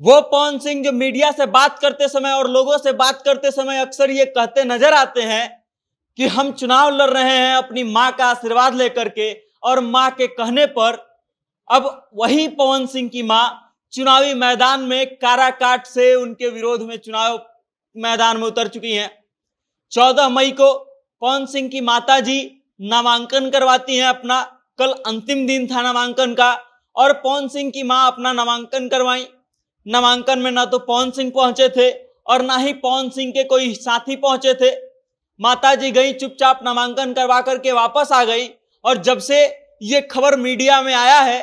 वो पवन सिंह जो मीडिया से बात करते समय और लोगों से बात करते समय अक्सर ये कहते नजर आते हैं कि हम चुनाव लड़ रहे हैं अपनी मां का आशीर्वाद लेकर के, और मां के कहने पर अब वही पवन सिंह की मां चुनावी मैदान में काराकाट से उनके विरोध में चुनाव मैदान में उतर चुकी हैं। 14 मई को पवन सिंह की माताजी नामांकन करवाती हैं अपना। कल अंतिम दिन था नामांकन का, और पवन सिंह की मां अपना नामांकन करवाई। नामांकन में ना तो पवन सिंह पहुंचे थे और ना ही पवन सिंह के कोई साथी पहुंचे थे। माताजी गई, चुपचाप नामांकन करवा करके वापस आ गई। और जब से ये खबर मीडिया में आया है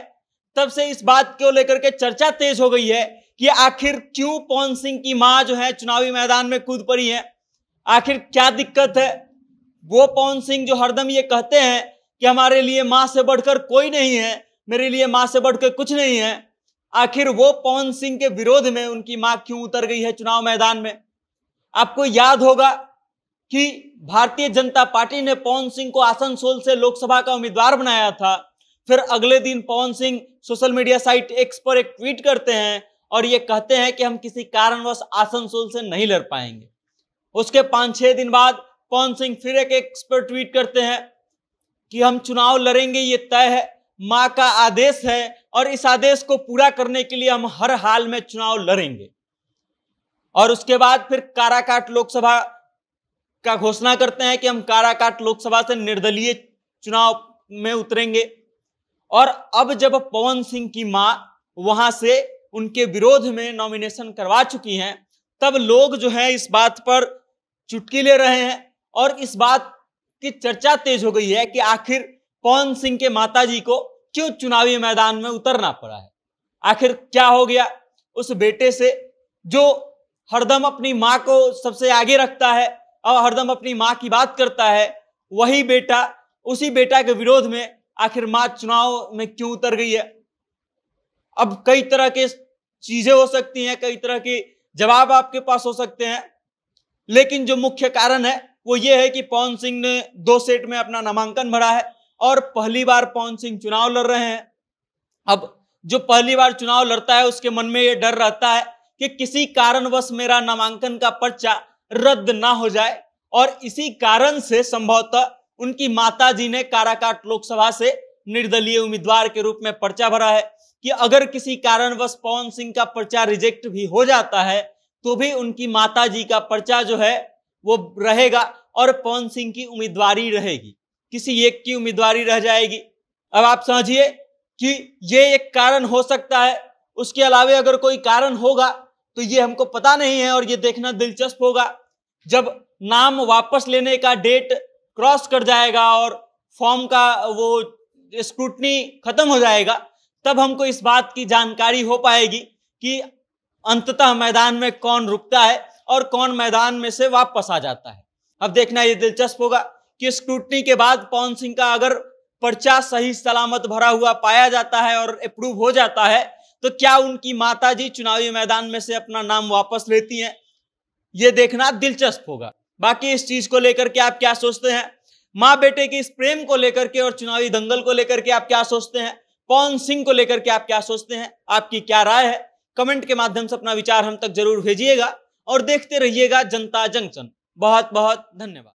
तब से इस बात को लेकर के चर्चा तेज हो गई है कि आखिर क्यों पवन सिंह की मां जो है चुनावी मैदान में कूद पड़ी है, आखिर क्या दिक्कत है। वो पवन सिंह जो हरदम ये कहते हैं कि हमारे लिए मां से बढ़कर कोई नहीं है, मेरे लिए मां से बढ़कर कुछ नहीं है, आखिर वो पवन सिंह के विरोध में उनकी मां क्यों उतर गई है चुनाव मैदान में। आपको याद होगा कि भारतीय जनता पार्टी ने पवन सिंह को आसनसोल से लोकसभा का उम्मीदवार बनाया था। फिर अगले दिन Pawan Singh social media site X पर एक ट्वीट करते हैं और ये कहते हैं कि हम किसी कारणवश आसनसोल से नहीं लड़ पाएंगे। उसके 5-6 दिन बाद पवन सिंह फिर एक एक्स पर ट्वीट करते हैं कि हम चुनाव लड़ेंगे, ये तय है, मां का आदेश है और इस आदेश को पूरा करने के लिए हम हर हाल में चुनाव लड़ेंगे। और उसके बाद फिर काराकाट लोकसभा का घोषणा करते हैं कि हम काराकाट लोकसभा से निर्दलीय चुनाव में उतरेंगे। और अब जब पवन सिंह की मां वहां से उनके विरोध में नॉमिनेशन करवा चुकी हैं, तब लोग जो है इस बात पर चुटकी ले रहे हैं और इस बात की चर्चा तेज हो गई है कि आखिर पवन सिंह के माताजी को क्यों चुनावी मैदान में उतरना पड़ा है। आखिर क्या हो गया उस बेटे से जो हरदम अपनी मां को सबसे आगे रखता है और हरदम अपनी मां की बात करता है, वही बेटा, उसी बेटा के विरोध में आखिर मां चुनाव में क्यों उतर गई है। अब कई तरह के चीजें हो सकती हैं, कई तरह के जवाब आपके पास हो सकते हैं, लेकिन जो मुख्य कारण है वो ये है कि पवन सिंह ने 2 सेट में अपना नामांकन भरा है और पहली बार पवन सिंह चुनाव लड़ रहे हैं। अब जो पहली बार चुनाव लड़ता है उसके मन में ये डर रहता है कि किसी कारणवश मेरा नामांकन का पर्चा रद्द ना हो जाए, और इसी कारण से संभवतः उनकी माताजी ने काराकाट लोकसभा से निर्दलीय उम्मीदवार के रूप में पर्चा भरा है कि अगर किसी कारणवश पवन सिंह का पर्चा रिजेक्ट भी हो जाता है तो भी उनकी माताजी का पर्चा जो है वो रहेगा और पवन सिंह की उम्मीदवारी रहेगी, किसी एक की उम्मीदवारी रह जाएगी। अब आप समझिए कि ये एक कारण हो सकता है, उसके अलावा अगर कोई कारण होगा तो ये हमको पता नहीं है और ये देखना दिलचस्प होगा। जब नाम वापस लेने का डेट क्रॉस कर जाएगा और फॉर्म का वो स्क्रूटनी खत्म हो जाएगा, तब हमको इस बात की जानकारी हो पाएगी कि अंततः मैदान में कौन रुकता है और कौन मैदान में से वापस आ जाता है। अब देखना ये दिलचस्प होगा कि स्क्रूटनी के बाद पवन सिंह का अगर पर्चा सही सलामत भरा हुआ पाया जाता है और अप्रूव हो जाता है तो क्या उनकी माताजी चुनावी मैदान में से अपना नाम वापस लेती हैं, ये देखना दिलचस्प होगा। बाकी इस चीज को लेकर के आप क्या सोचते हैं, माँ बेटे के इस प्रेम को लेकर के और चुनावी दंगल को लेकर के आप क्या सोचते हैं, पवन सिंह को लेकर के आप क्या सोचते हैं, आपकी क्या राय है, कमेंट के माध्यम से अपना विचार हम तक जरूर भेजिएगा और देखते रहिएगा जनता जंक्शन। बहुत बहुत धन्यवाद।